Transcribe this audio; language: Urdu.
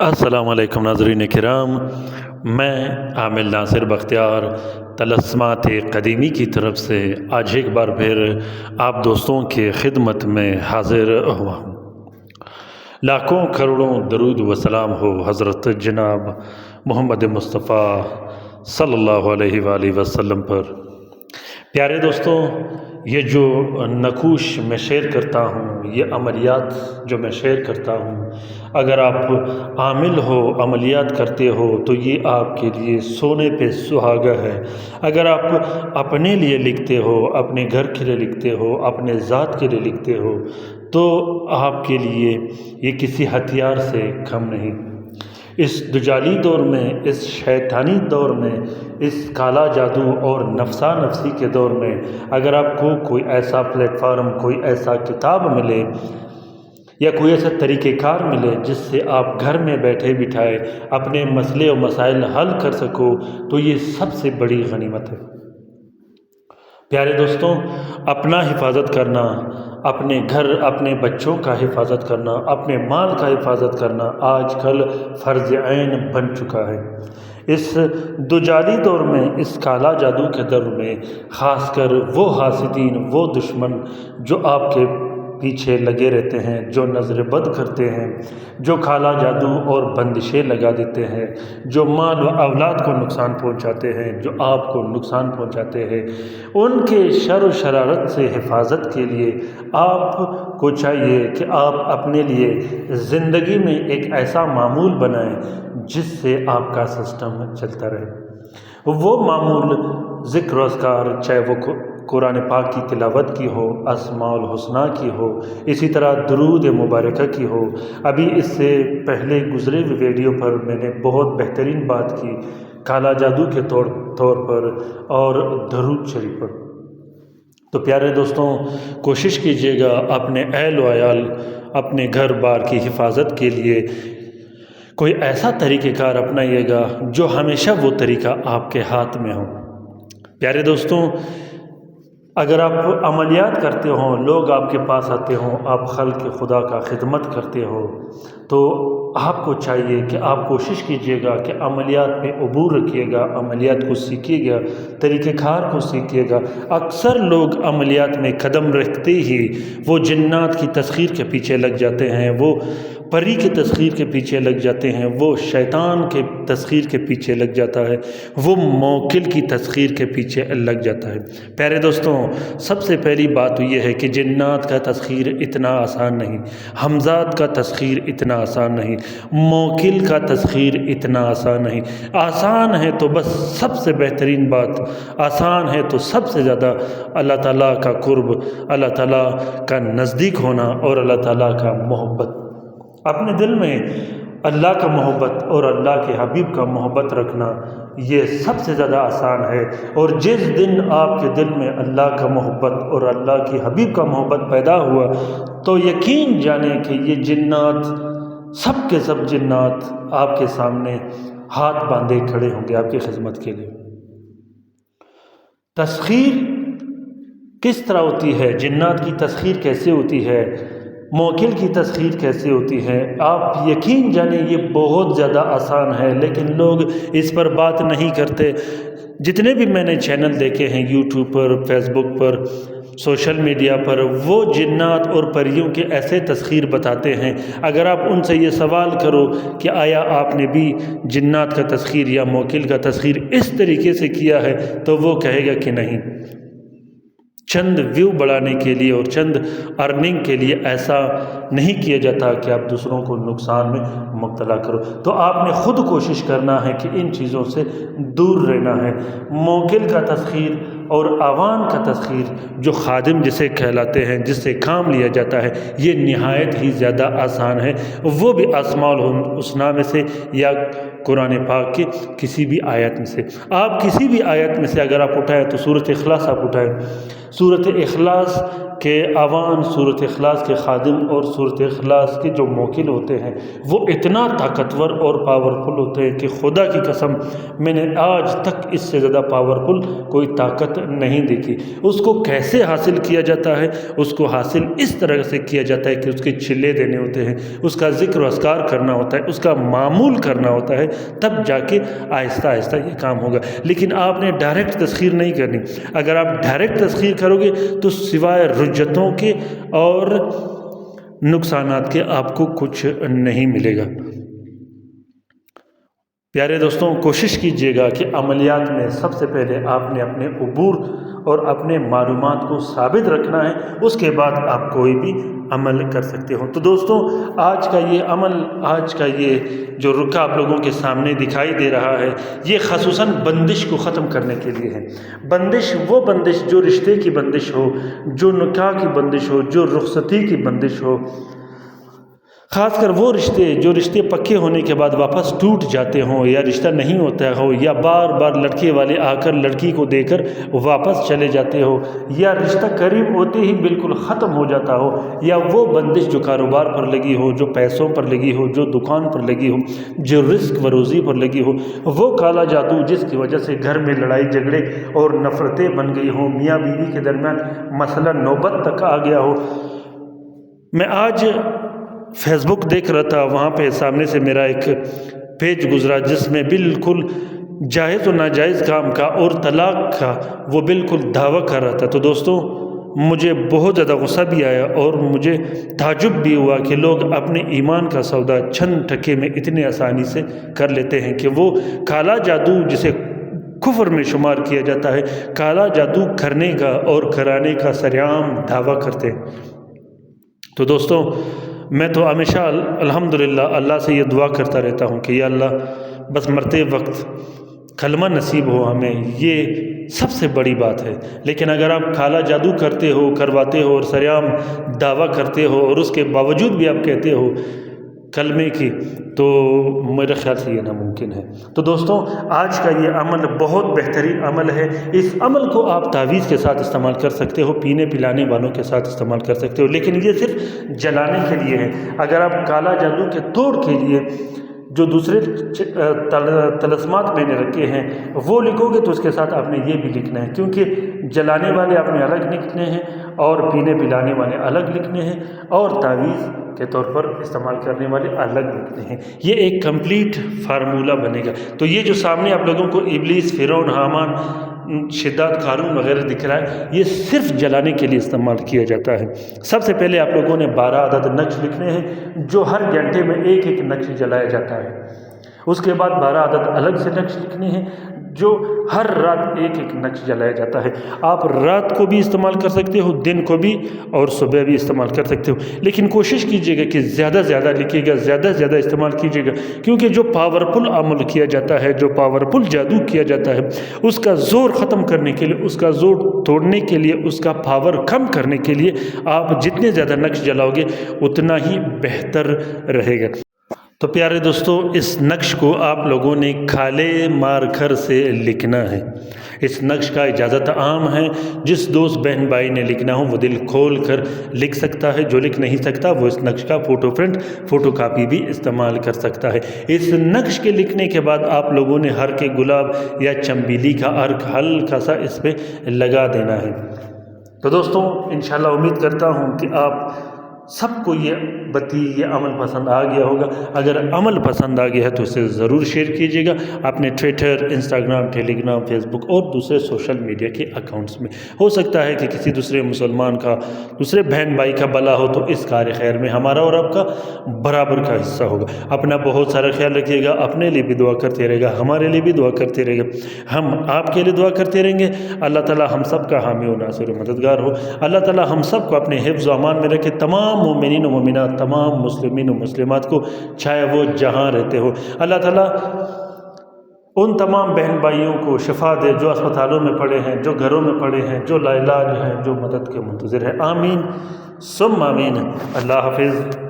السلام علیکم ناظرین کرام، میں عامل ناصر بختیار طلسمات قدیمی کی طرف سے آج ایک بار پھر آپ دوستوں کے خدمت میں حاضر ہوا ہوں۔ لاکھوں کروڑوں درود و سلام ہو حضرت جناب محمد مصطفیٰ صلی اللہ علیہ وآلہ وسلم پر۔ پیارے دوستوں، یہ جو نقوش میں شیئر کرتا ہوں، یہ عملیات جو میں شیئر کرتا ہوں، اگر آپ عامل ہو، عملیات کرتے ہو تو یہ آپ کے لیے سونے پہ سہاگا ہے۔ اگر آپ اپنے لیے لکھتے ہو، اپنے گھر کے لیے لکھتے ہو، اپنے ذات کے لیے لکھتے ہو تو آپ کے لیے یہ کسی ہتھیار سے کم نہیں۔ اس دجالی دور میں، اس شیطانی دور میں، اس کالا جادو اور نفسا نفسی کے دور میں اگر آپ کو کوئی ایسا پلیٹ فارم، کوئی ایسا کتاب ملے یا کوئی ایسا طریقہ کار ملے جس سے آپ گھر میں بیٹھے بٹھائے اپنے مسئلے و مسائل حل کر سکو تو یہ سب سے بڑی غنیمت ہے۔ پیارے دوستوں، اپنا حفاظت کرنا، اپنے گھر، اپنے بچوں کا حفاظت کرنا، اپنے مال کا حفاظت کرنا آج کل فرض عین بن چکا ہے۔ اس دجالی دور میں، اس کالا جادو کے دور میں خاص کر وہ حاسدین، وہ دشمن جو آپ کے پیچھے لگے رہتے ہیں، جو نظر بد کرتے ہیں، جو کالا جادو اور بندشیں لگا دیتے ہیں، جو مال و اولاد کو نقصان پہنچاتے ہیں، جو آپ کو نقصان پہنچاتے ہیں، ان کے شر و شرارت سے حفاظت کے لیے آپ کو چاہیے کہ آپ اپنے لیے زندگی میں ایک ایسا معمول بنائیں جس سے آپ کا سسٹم چلتا رہے۔ وہ معمول ذکر و اذکار، چاہے وہ قرآن پاک کی تلاوت کی ہو، اسماء الحسنہ کی ہو، اسی طرح درود مبارکہ کی ہو۔ ابھی اس سے پہلے گزرے ہوئے ویڈیو پر میں نے بہت بہترین بات کی کالا جادو کے طور پر اور درود شریف پر۔ تو پیارے دوستوں، کوشش کیجیے گا اپنے اہل و عیال، اپنے گھر بار کی حفاظت کے لیے کوئی ایسا طریقہ کار اپنائیے گا جو ہمیشہ وہ طریقہ آپ کے ہاتھ میں ہو۔ پیارے دوستوں، اگر آپ عملیات کرتے ہوں، لوگ آپ کے پاس آتے ہوں، آپ خلق خدا کا خدمت کرتے ہو تو آپ کو چاہیے کہ آپ کوشش کیجیے گا کہ عملیات پہ عبور رکھیے گا، عملیات کو سیکھیے گا، طریقہ کار کو سیکھیے گا۔ اکثر لوگ عملیات میں قدم رکھتے ہی وہ جنات کی تسخیر کے پیچھے لگ جاتے ہیں، وہ پری کی تسخیر کے پیچھے لگ جاتے ہیں، وہ شیطان کے تسخیر کے پیچھے لگ جاتا ہے، وہ موکل کی تسخیر کے پیچھے لگ جاتا ہے۔ پیارے دوستوں، سب سے پہلی بات تو یہ ہے کہ جنات کا تسخیر اتنا آسان نہیں، حمزات کا تسخیر اتنا آسان نہیں، موکل کا تسخیر اتنا آسان نہیں۔ آسان ہے تو بس سب سے بہترین بات، آسان ہے تو سب سے زیادہ اللہ تعالیٰ کا قرب، اللہ تعالیٰ کا نزدیک ہونا اور اللہ تعالیٰ کا محبت۔ اپنے دل میں اللہ کا محبت اور اللہ کے حبیب کا محبت رکھنا یہ سب سے زیادہ آسان ہے، اور جس دن آپ کے دل میں اللہ کا محبت اور اللہ کی حبیب کا محبت پیدا ہوا تو یقین جانیں کہ یہ جنات، سب کے سب جنات آپ کے سامنے ہاتھ باندھے کھڑے ہوں گے آپ کی خدمت کے لیے۔ تسخیر کس طرح ہوتی ہے؟ جنات کی تسخیر کیسے ہوتی ہے؟ موکل کی تسخیر کیسے ہوتی ہے؟ آپ یقین جانیں یہ بہت زیادہ آسان ہے، لیکن لوگ اس پر بات نہیں کرتے۔ جتنے بھی میں نے چینل دیکھے ہیں یوٹیوب پر، فیس بک پر، سوشل میڈیا پر، وہ جنات اور پریوں کے ایسے تسخیر بتاتے ہیں، اگر آپ ان سے یہ سوال کرو کہ آیا آپ نے بھی جنات کا تسخیر یا موکل کا تسخیر اس طریقے سے کیا ہے تو وہ کہے گا کہ نہیں۔ چند ویو بڑھانے کے لیے اور چند ارننگ کے لیے ایسا نہیں کیا جاتا کہ آپ دوسروں کو نقصان میں مبتلا کرو۔ تو آپ نے خود کوشش کرنا ہے کہ ان چیزوں سے دور رہنا ہے۔ موکل کا تسخیر اور عوان کا تسخیر، جو خادم جسے کہلاتے ہیں، جس سے کام لیا جاتا ہے، یہ نہایت ہی زیادہ آسان ہے، وہ بھی اسماء الحسنہ میں سے یا قرآن پاک کی کسی بھی آیت میں سے۔ آپ کسی بھی آیت میں سے اگر آپ اٹھائیں تو سورۃ اخلاص آپ اٹھائیں، سورۃ اخلاص کہ عوان صورت اخلاص کے خادم اور صورت اخلاص کے جو موکل ہوتے ہیں وہ اتنا طاقتور اور پاورفل ہوتے ہیں کہ خدا کی قسم میں نے آج تک اس سے زیادہ پاورفل کوئی طاقت نہیں دیکھی۔ اس کو کیسے حاصل کیا جاتا ہے؟ اس کو حاصل اس طرح سے کیا جاتا ہے کہ اس کے چلے دینے ہوتے ہیں، اس کا ذکر و اذکار کرنا ہوتا ہے، اس کا معمول کرنا ہوتا ہے، تب جا کے آہستہ آہستہ یہ کام ہوگا۔ لیکن آپ نے ڈائریکٹ تسخیر نہیں کرنی۔ اگر آپ ڈائریکٹ تسخیر کرو گے تو سوائے رجتوں کے اور نقصانات کے آپ کو کچھ نہیں ملے گا۔ پیارے دوستوں، کوشش کیجئے گا کہ عملیات میں سب سے پہلے آپ نے اپنے عبور اور اپنے معلومات کو ثابت رکھنا ہے، اس کے بعد آپ کوئی بھی عمل کر سکتے ہو۔ تو دوستوں، آج کا یہ عمل، آج کا یہ جو رکا آپ لوگوں کے سامنے دکھائی دے رہا ہے، یہ خصوصاً بندش کو ختم کرنے کے لیے ہے۔ بندش، وہ بندش جو رشتے کی بندش ہو، جو نکاح کی بندش ہو، جو رخصتی کی بندش ہو، خاص کر وہ جو رشتے پکے ہونے کے بعد واپس ٹوٹ جاتے ہوں، یا رشتہ نہیں ہوتا ہو، یا بار بار لڑکے والے آ کر لڑکی کو دے کر واپس چلے جاتے ہو، یا رشتہ قریب ہوتے ہی بالکل ختم ہو جاتا ہو، یا وہ بندش جو کاروبار پر لگی ہو، جو پیسوں پر لگی ہو، جو دکان پر لگی ہو، جو رزق و روزی پر لگی ہو، وہ کالا جادو جس کی وجہ سے گھر میں لڑائی جھگڑے اور نفرتیں بن گئی ہوں، میاں بیوی کے درمیان مسئلہ نوبت تک آ گیا ہو۔ میں آج فیس بک دیکھ رہا تھا، وہاں پہ سامنے سے میرا ایک پیج گزرا جس میں بالکل جائز و ناجائز کام کا اور طلاق کا وہ بالکل دعویٰ کر رہا تھا۔ تو دوستوں، مجھے بہت زیادہ غصہ بھی آیا اور مجھے تعجب بھی ہوا کہ لوگ اپنے ایمان کا سودا چند ٹکے میں اتنے آسانی سے کر لیتے ہیں کہ وہ کالا جادو جسے کفر میں شمار کیا جاتا ہے، کالا جادو کرنے کا اور کرانے کا سرعام دعویٰ کرتے ہیں۔ تو دوستوں، میں تو ہمیشہ الحمدللہ اللہ سے یہ دعا کرتا رہتا ہوں کہ یا اللہ، بس مرتے وقت کلمہ نصیب ہو ہمیں، یہ سب سے بڑی بات ہے۔ لیکن اگر آپ کالا جادو کرتے ہو، کرواتے ہو اور سرعام دعویٰ کرتے ہو اور اس کے باوجود بھی آپ کہتے ہو کلمے کی، تو میرے خیال سے یہ ناممکن ہے۔ تو دوستوں، آج کا یہ عمل بہت بہترین عمل ہے۔ اس عمل کو آپ تعویذ کے ساتھ استعمال کر سکتے ہو، پینے پلانے والوں کے ساتھ استعمال کر سکتے ہو، لیکن یہ صرف جلانے کے لیے ہے۔ اگر آپ کالا جادو کے توڑ کے لیے جو دوسرے طلسمات میں نے رکھے ہیں وہ لکھو گے تو اس کے ساتھ آپ نے یہ بھی لکھنا ہے، کیونکہ جلانے والے آپ نے الگ لکھنے ہیں اور پینے پلانے والے الگ لکھنے ہیں اور تعویذ کے طور پر استعمال کرنے والے الگ لکھنے ہیں۔ یہ ایک کمپلیٹ فارمولہ بنے گا۔ تو یہ جو سامنے آپ لوگوں کو ابلیس، فرعون، حامان، شداد، قارون وغیرہ دکھ رہا ہے، یہ صرف جلانے کے لیے استعمال کیا جاتا ہے۔ سب سے پہلے آپ لوگوں نے 12 عدد نقش لکھنے ہیں جو ہر گھنٹے میں ایک ایک نقش جلایا جاتا ہے۔ اس کے بعد 12 عدد الگ سے نقش لکھنے ہیں جو ہر رات ایک ایک نقش جلایا جاتا ہے۔ آپ رات کو بھی استعمال کر سکتے ہو، دن کو بھی، اور صبح بھی استعمال کر سکتے ہو، لیکن کوشش کیجیے گا کہ زیادہ سے زیادہ لکھیے گا، زیادہ سے زیادہ استعمال کیجیے گا، کیونکہ جو پاورفل عمل کیا جاتا ہے، جو پاورفل جادو کیا جاتا ہے، اس کا زور ختم کرنے کے لیے، اس کا زور توڑنے کے لیے، اس کا پاور کم کرنے کے لیے آپ جتنے زیادہ نقش جلاؤ گے اتنا ہی بہتر رہے گا۔ تو پیارے دوستو، اس نقش کو آپ لوگوں نے کالے مارکر سے لکھنا ہے۔ اس نقش کا اجازت عام ہے، جس دوست بہن بھائی نے لکھنا ہو وہ دل کھول کر لکھ سکتا ہے، جو لکھ نہیں سکتا وہ اس نقش کا فوٹو پرنٹ، فوٹو کاپی بھی استعمال کر سکتا ہے۔ اس نقش کے لکھنے کے بعد آپ لوگوں نے ہر کے گلاب یا چمبیلی کا عرق ہلکا سا اس پہ لگا دینا ہے۔ تو دوستوں، انشاءاللہ امید کرتا ہوں کہ آپ سب کو یہ عمل پسند آ گیا ہوگا۔ اگر عمل پسند آ گیا ہے تو اسے ضرور شیئر کیجیے گا اپنے ٹویٹر، انسٹاگرام، ٹیلی گرام، فیس بک اور دوسرے سوشل میڈیا کے اکاؤنٹس میں۔ ہو سکتا ہے کہ کسی دوسرے مسلمان کا، دوسرے بہن بھائی کا بھلا ہو تو اس کار خیر میں ہمارا اور آپ کا برابر کا حصہ ہوگا۔ اپنا بہت سارا خیال رکھیے گا، اپنے لیے بھی دعا کرتے رہے گا، ہمارے لیے بھی دعا کرتے رہے گا، ہم آپ کے لیے دعا کرتے رہیں گے۔ اللہ تعالیٰ ہم سب کا حامی و ناصر و مددگار ہو۔ اللہ تعالیٰ ہم سب کو اپنے حفظ و امان میں رکھے، تمام مومنین و مومنات، تمام مسلمین و مسلمات کو، چاہے وہ جہاں رہتے ہو۔ اللہ تعالیٰ ان تمام بہن بھائیوں کو شفا دے جو اسپتالوں میں پڑے ہیں، جو گھروں میں پڑے ہیں، جو لا علاج ہیں، جو مدد کے منتظر ہیں۔ آمین ثم آمین۔ اللہ حافظ۔